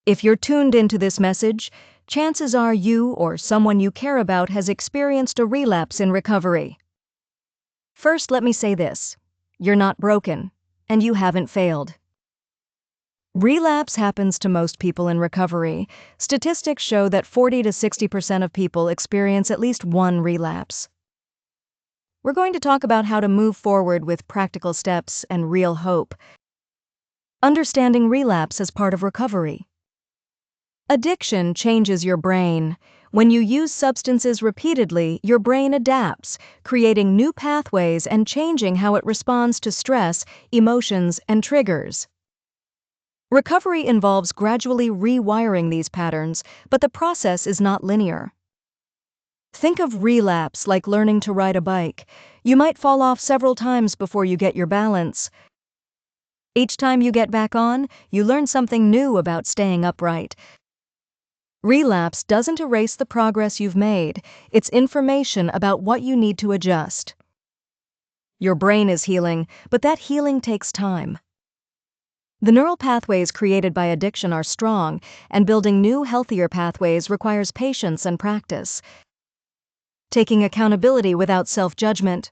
If you're tuned into this message, chances are you or someone you care about has experienced a relapse in recovery. First, let me say this: you're not broken, and you haven't failed. Relapse happens to most people in recovery. Statistics show that 40 to 60% of people experience at least one relapse. We're going to talk about how to move forward with practical steps and real hope. Understanding relapse as part of recovery. Addiction changes your brain. When you use substances repeatedly, your brain adapts, creating new pathways and changing how it responds to stress, emotions, and triggers. Recovery involves gradually rewiring these patterns, but the process is not linear. Think of relapse like learning to ride a bike. You might fall off several times before you get your balance. Each time you get back on, you learn something new about staying upright. Relapse doesn't erase the progress you've made. It's information about what you need to adjust. Your brain is healing, but that healing takes time. The neural pathways created by addiction are strong, and building new, healthier pathways requires patience and practice. Taking accountability without self-judgment.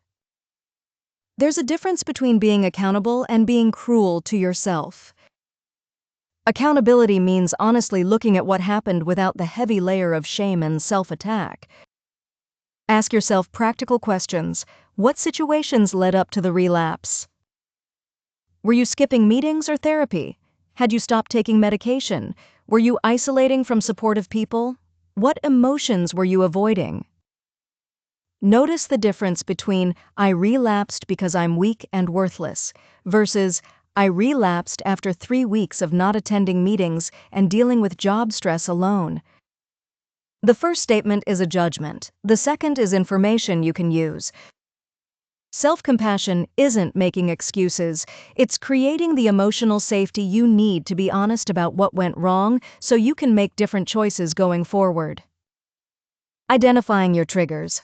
There's a difference between being accountable and being cruel to yourself. Accountability means honestly looking at what happened without the heavy layer of shame and self-attack. Ask yourself practical questions. What situations led up to the relapse? Were you skipping meetings or therapy? Had you stopped taking medication? Were you isolating from supportive people? What emotions were you avoiding? Notice the difference between "I relapsed because I'm weak and worthless" versus "I relapsed after 3 weeks of not attending meetings and dealing with job stress alone." The first statement is a judgment. The second is information you can use. Self-compassion isn't making excuses. It's creating the emotional safety you need to be honest about what went wrong so you can make different choices going forward. Identifying your triggers.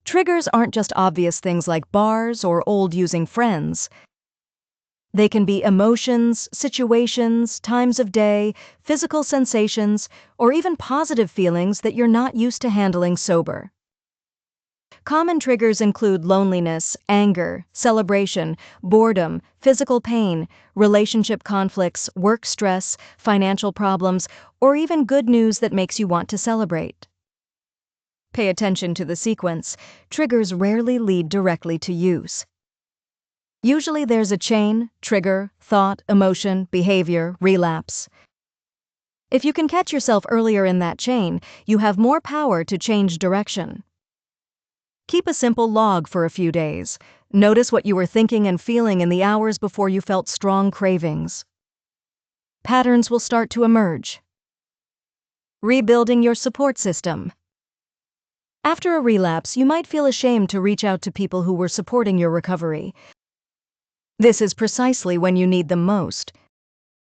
Triggers aren't just obvious things like bars or old using friends. They can be emotions, situations, times of day, physical sensations, or even positive feelings that you're not used to handling sober. Common triggers include loneliness, anger, celebration, boredom, physical pain, relationship conflicts, work stress, financial problems, or even good news that makes you want to celebrate. Pay attention to the sequence. Triggers rarely lead directly to use. Usually there's a chain: trigger, thought, emotion, behavior, relapse. If you can catch yourself earlier in that chain, you have more power to change direction. Keep a simple log for a few days. Notice what you were thinking and feeling in the hours before you felt strong cravings. Patterns will start to emerge. Rebuilding your support system. After a relapse, you might feel ashamed to reach out to people who were supporting your recovery. This is precisely when you need them most.